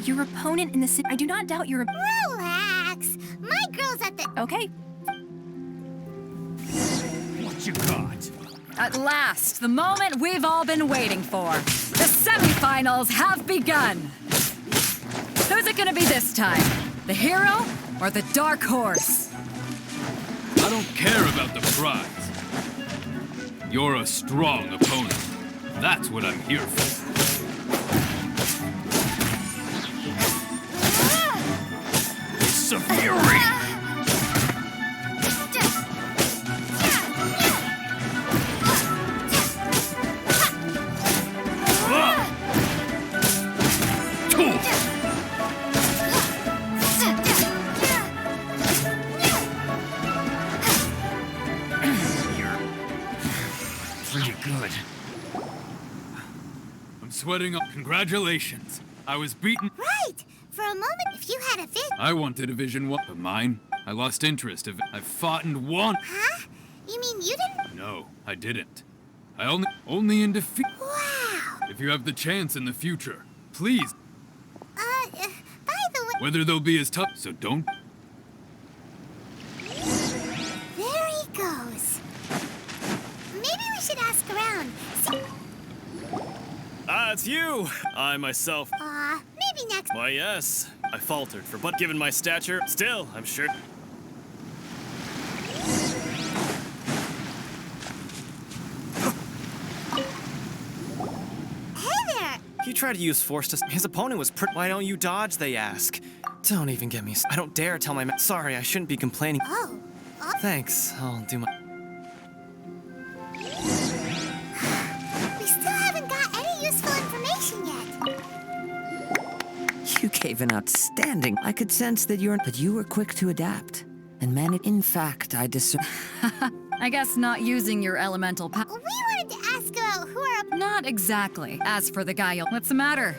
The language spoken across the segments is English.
Your opponent in the city. I do not doubt your. Relax. My girl's at the. Okay. What you got? At last, the moment we've all been waiting for. The semifinals have begun. Who's it gonna be this time? The hero or the dark horse? I don't care about the prize. You're a strong opponent. That's what I'm here for. It's a fury! Pretty good. I'm sweating up. Congratulations. I was beaten. Right. For a moment, if you had a fit. I wanted a Division 1, but mine, I lost interest. I've fought and won. Huh? You mean you didn't? No, I didn't. I only in defeat. Wow. If you have the chance in the future, please. By the way. Whether they'll be as tough, so don't. There he goes. Maybe we should ask around. See. It's you! I myself. Maybe next. Why, yes. I faltered but given my stature, still, I'm sure. Hey there! He tried to use force to. His opponent was Why don't you dodge, they ask. Don't even get me. I don't dare tell my Sorry, I shouldn't be complaining. Oh. Thanks. I'll do my. We still haven't got any useful information yet. You gave an outstanding. I could sense that but you were quick to adapt. And in fact, I discern. I guess not using your elemental power. We wanted to ask about who are. Not exactly. As for the guy, what's the matter?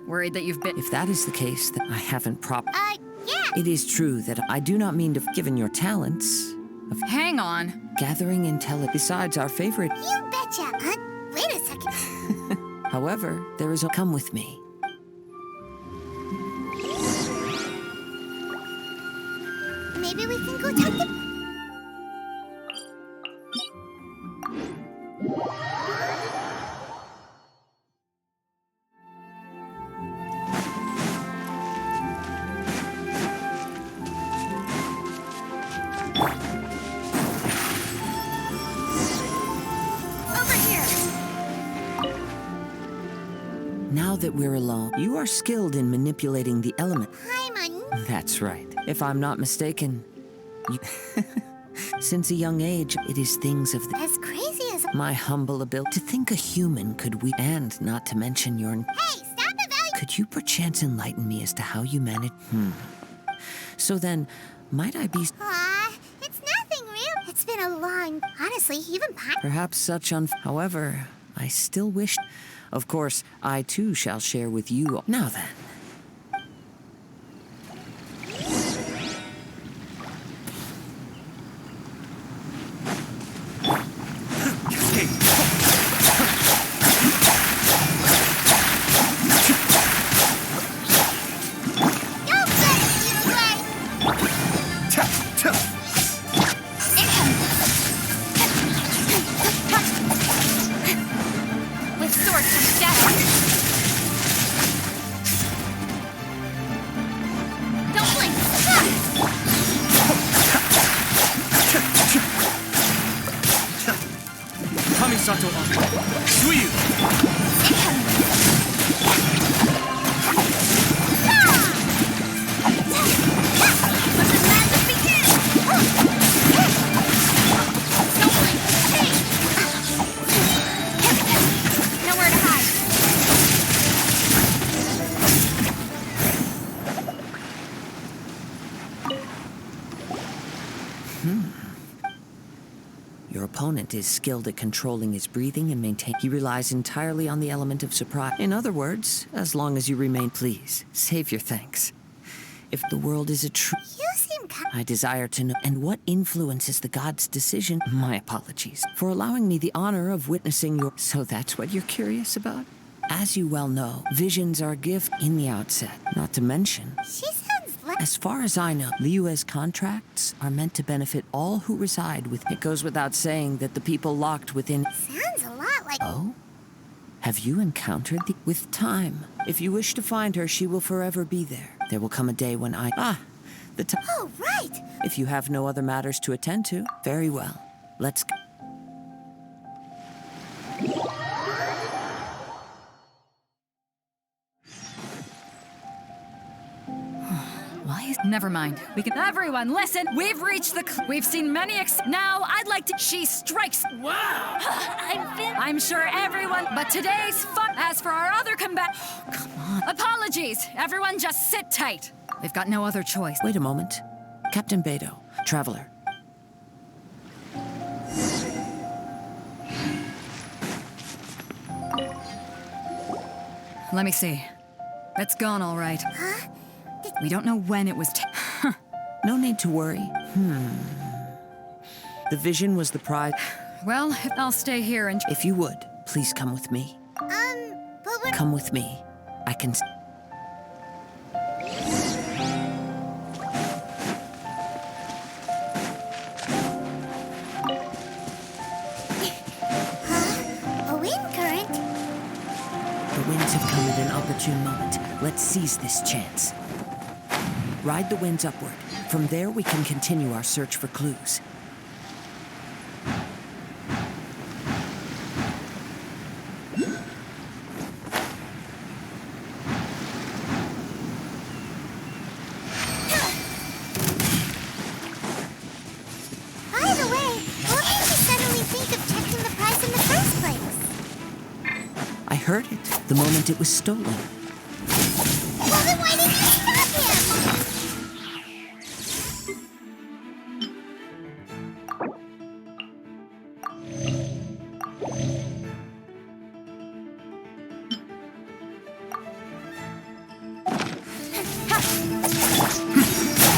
Worried that you've been. If that is the case, then I haven't Yeah. It is true that I do not mean to, given your talents, of Hang on. gathering intel. Besides our favorite. You betcha. Wait a second. However, there is a come with me. Maybe we can go talk to. Now that we're alone, you are skilled in manipulating the element. Hi, Manu. That's right. If I'm not mistaken, you... Since a young age, it is things of As crazy as. my humble ability to think a human could we, and not to mention your. Hey, stop evaluating. Could you perchance enlighten me as to how you manage? So then, might I be It's nothing real. It's been a long. Honestly, even perhaps such However, I still wish. Of course, I too shall share with you. Now then. With swords from death. Don't blink. Kamisato Suyu! Let the magic begin. Don't blink. Nowhere to hide. Your opponent is skilled at controlling his breathing and maintain. He relies entirely on the element of surprise. In other words, as long as you remain, please, save your thanks. If the world is a true, You seem I desire to know. And what influences the god's decision? My apologies for allowing me the honor of witnessing your. So that's what you're curious about? As you well know, visions are a gift in the outset. Not to mention, She sounds like... as far as I know, Liyue's contracts are meant to benefit all who reside with. It goes without saying that the people locked within. Sounds a lot like... Oh? Have you encountered the... With time, if you wish to find her, she will forever be there. There will come a day when the time... Oh, right! If you have no other matters to attend to, very well. Let's go. Why is... Never mind. We can... Everyone, listen! We've reached the... We've seen many Now, I'd like to... She strikes... Wow! I'm sure everyone... But today's fun... As for our other combat... Come on. Apologies! Everyone just sit tight. We've got no other choice. Wait a moment. Captain Beidou, Traveler. Let me see. It's gone all right. Huh? We don't know when it was No need to worry. The vision was the prize. Well, I'll stay here and... If you would, please come with me. But we're... Come with me. I can... A wind current? The winds have come at an opportune moment. Let's seize this chance. Ride the winds upward. From there, we can continue our search for clues. By the way, what made you suddenly think of checking the prize in the first place? I heard it the moment it was stolen. Well, then why didn't you stop him?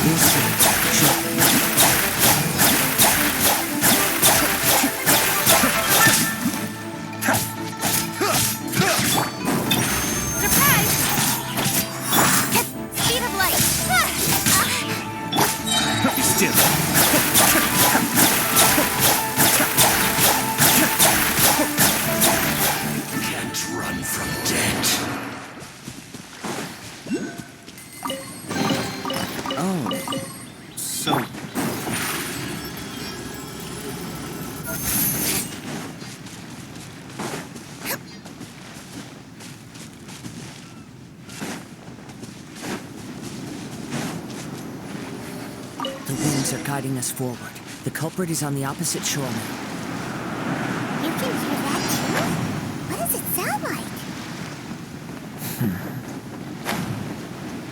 We'll see shortly. Surprise! Speed of light. Be still. Can't run from death. Oh. So... The winds are guiding us forward. The culprit is on the opposite shore now. You can hear that too? What does it sound like?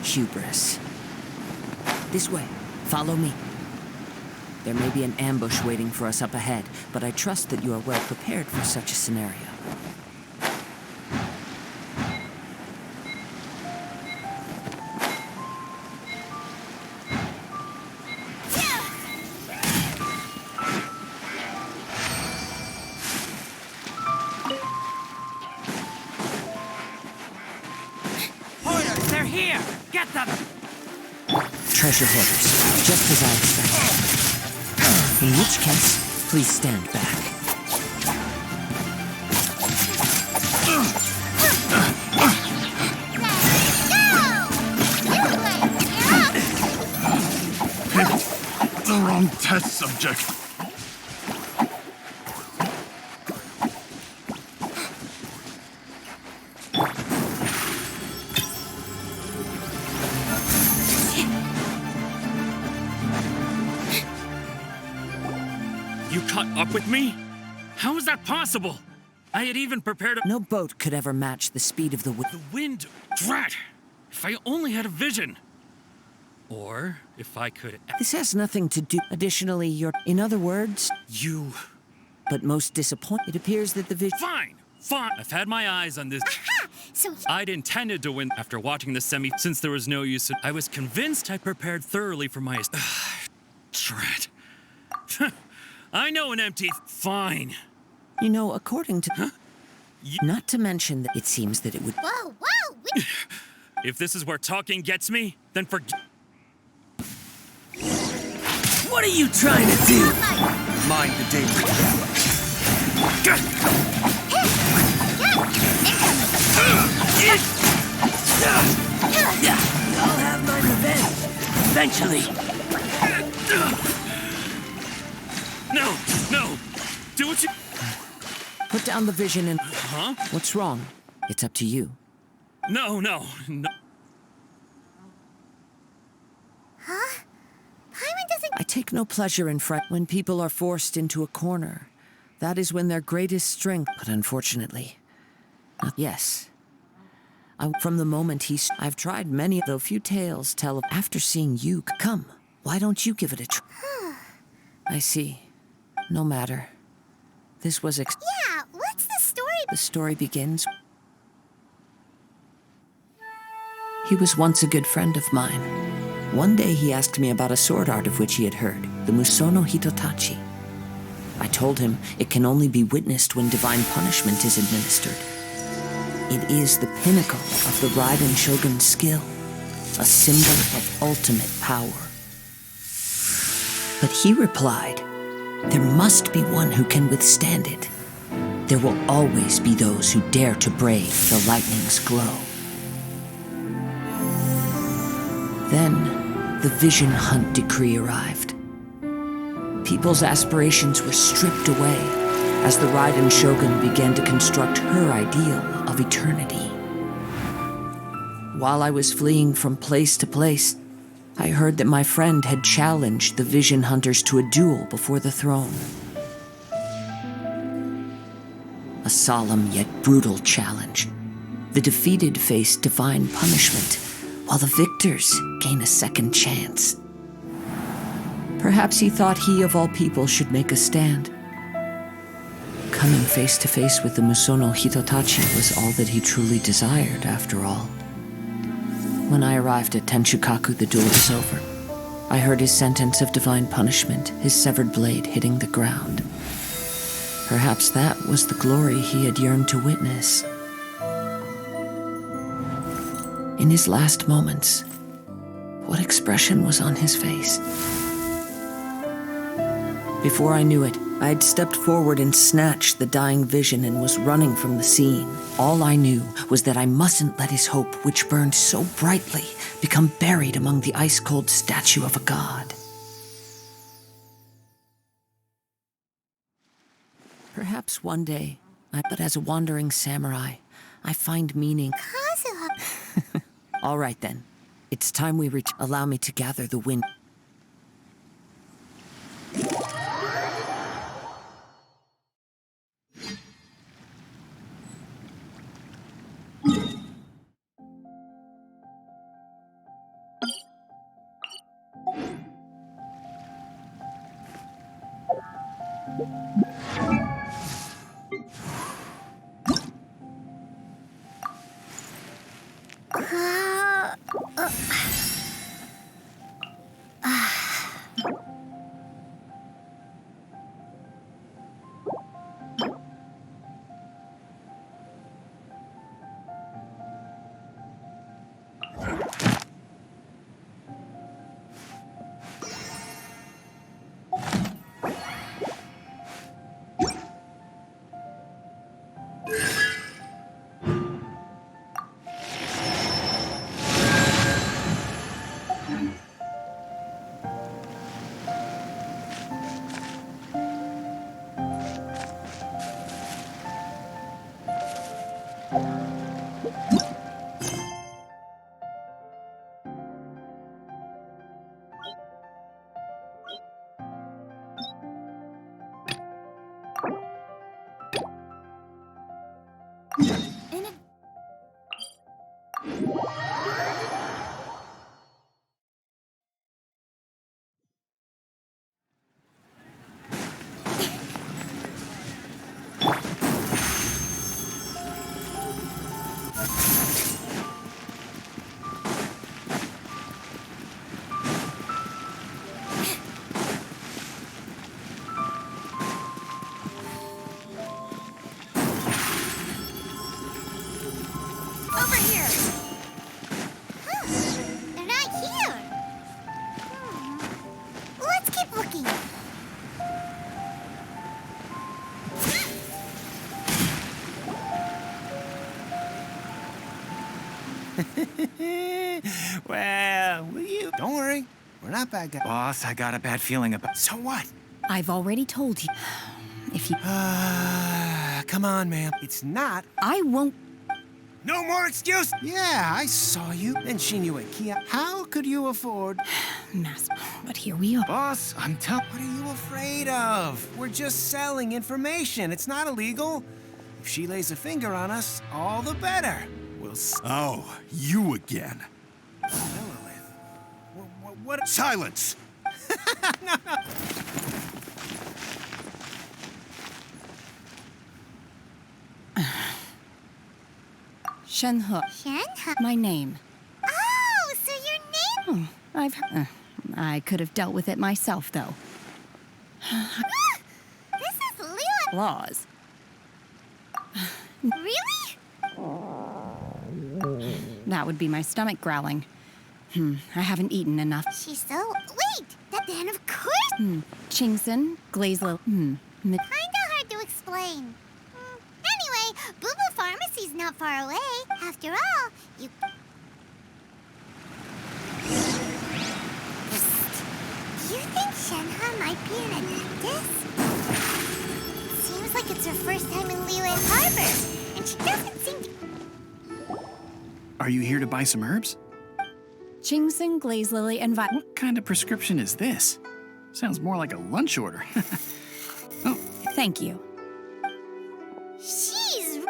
Hubris. This way. Follow me. There may be an ambush waiting for us up ahead, but I trust that you are well prepared for such a scenario. Hoarders, they're here! Get them! Treasure hoarders, just as I expected. In which case, please stand back. The wrong test subject. You caught up with me? How is that possible? I had even prepared a... No boat could ever match the speed of the wind. The wind... Drat! If I only had a vision. Or if I could... This has nothing to do... Additionally, you're... In other words... You... But most disappointed, it appears that the vision... Fine! Fine! I've had my eyes on this... Aha! So I'd intended to win after watching the semi, since there was no use in... I was convinced I prepared thoroughly for my... Drat. I know an empty... Fine. You know, according to... Not to mention that it seems that it would. Whoa, whoa! If this is where talking gets me, then forget. What are you trying to do? Mind the danger. I'll have my revenge. Eventually. No! Do what you... Put down the vision and. Huh? What's wrong? It's up to you. No. Huh? Paimon doesn't... I take no pleasure in when people are forced into a corner. That is when their greatest strength. But unfortunately, yes. From the moment I've tried many, though few tales tell of. After seeing you, come. Why don't you give it a try? I see. No matter. This was Yeah, what's the story? The story begins. He was once a good friend of mine. One day he asked me about a sword art of which he had heard, the Musono Hitotachi. I told him it can only be witnessed when divine punishment is administered. It is the pinnacle of the Raiden Shogun's skill, a symbol of ultimate power. But he replied, there must be one who can withstand it. There will always be those who dare to brave the lightning's glow. Then, the Vision Hunt decree arrived. People's aspirations were stripped away as the Raiden Shogun began to construct her ideal of eternity. While I was fleeing from place to place, I heard that my friend had challenged the Vision Hunters to a duel before the throne. A solemn yet brutal challenge. The defeated face divine punishment, while the victors gain a second chance. Perhaps he thought he of all people should make a stand. Coming face to face with the Musono Hitotachi was all that he truly desired, after all. When I arrived at Tenshukaku, the duel was over. I heard his sentence of divine punishment, his severed blade hitting the ground. Perhaps that was the glory he had yearned to witness. In his last moments, what expression was on his face? Before I knew it, I had stepped forward and snatched the dying vision and was running from the scene. All I knew was that I mustn't let his hope, which burned so brightly, become buried among the ice-cold statue of a god. Perhaps one day, but as a wandering samurai, I find meaning. Kazuha. All right then. It's time we allow me to gather the wind. here. Huh. They're not here. Let's keep looking. Well, will you? Don't worry. We're not bad guys. Boss, I got a bad feeling about... So what? I've already told you. If you... Come on, ma'am. It's not. I won't... No more excuse! Yeah, I saw you. Then seen you at Kia. How could you afford... Master, but here we are. Boss, I'm telling... What are you afraid of? We're just selling information. It's not illegal. If she lays a finger on us, all the better. We'll... Oh, you again. Lilith. What... Silence! No. Shenhe, Shenhe? my name. Oh, so your name... I've heard... I could have dealt with it myself, though. This is Lilith. Laws. Really? That would be my stomach growling. I haven't eaten enough. She's so... Wait! Then of course... Chingson, Glazelo... Kinda hard to explain. Anyway, Boo Boo Pharmacy's not far away. After all, you... Do you think Shenhe might be an adeptus? Seems like it's her first time in Liyue Harbor, and she doesn't seem to... Are you here to buy some herbs? Chingson, Glaze Lily, and What kind of prescription is this? Sounds more like a lunch order. Oh, Thank you. She's...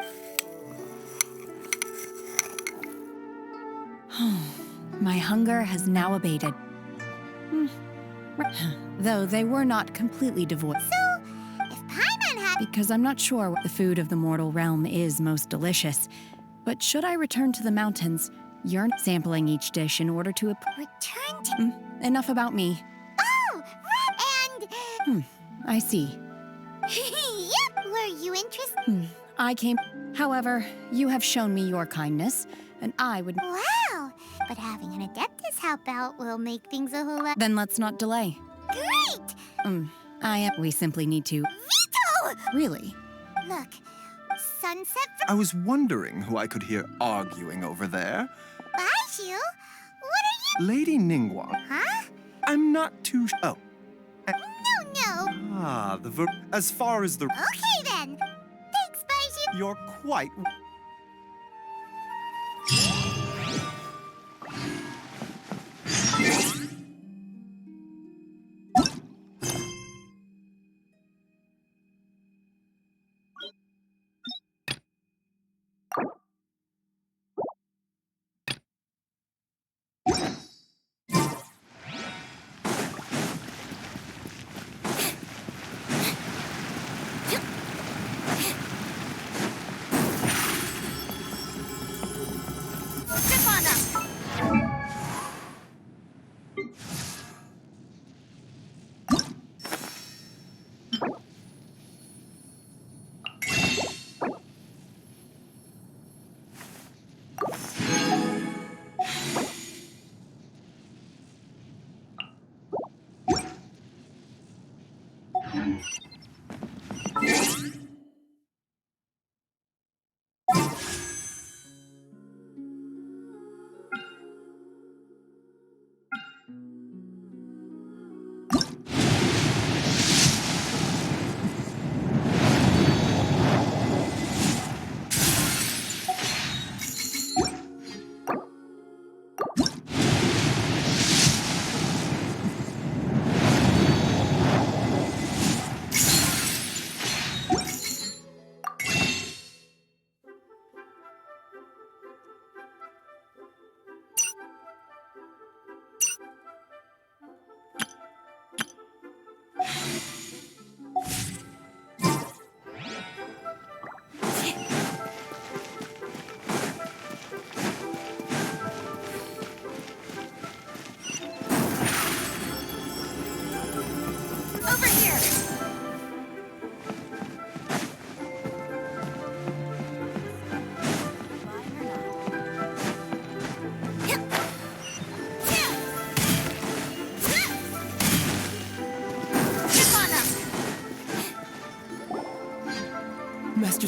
My hunger has now abated. Though they were not completely devoid. So, if Paimon had... Because I'm not sure what the food of the mortal realm is most delicious. But should I return to the mountains, yearn sampling each dish in order to... Return to... Enough about me. Oh, right, and... I see. Yep, were you interested? I came... However, you have shown me your kindness, and I would... Wow, but having an adeptus help out will make things a whole lot... Then let's not delay. Great! We simply need to... Veto! Really? Look, sunset I was wondering who I could hear arguing over there. Baishu? What are you... Lady Ningguang. Huh? I'm not too... Oh. No. Ah, as far as the... Okay then. Thanks, Baishu. You're quite... Step on up.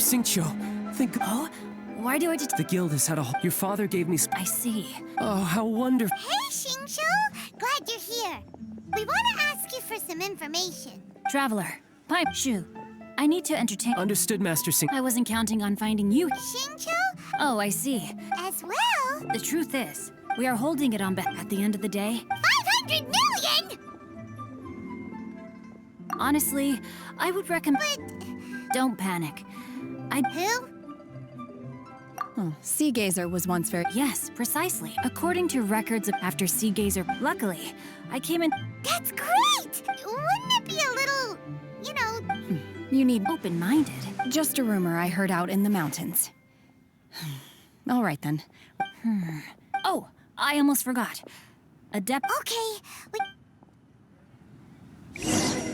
Xingqiu, think. Oh? Why do I just... The guild has had a. Your father gave me. I see. Oh, how wonderful. Hey, Xingqiu! Glad you're here. We want to ask you for some information. Traveler, pipe, Shu. I need to entertain... Understood, Master Xing. I wasn't counting on finding you. Xingqiu? Oh, I see. As well? The truth is, we are holding it on at the end of the day. 500 million? Honestly, I would recommend... But... Don't panic. Who? Oh, Seagazer was once very... Yes, precisely. According to records of after Seagazer... Luckily, I came in... That's great! Wouldn't it be a little... you know... You need... open-minded. Just a rumor I heard out in the mountains. All right, then. Oh, I almost forgot. Adept... Okay, we...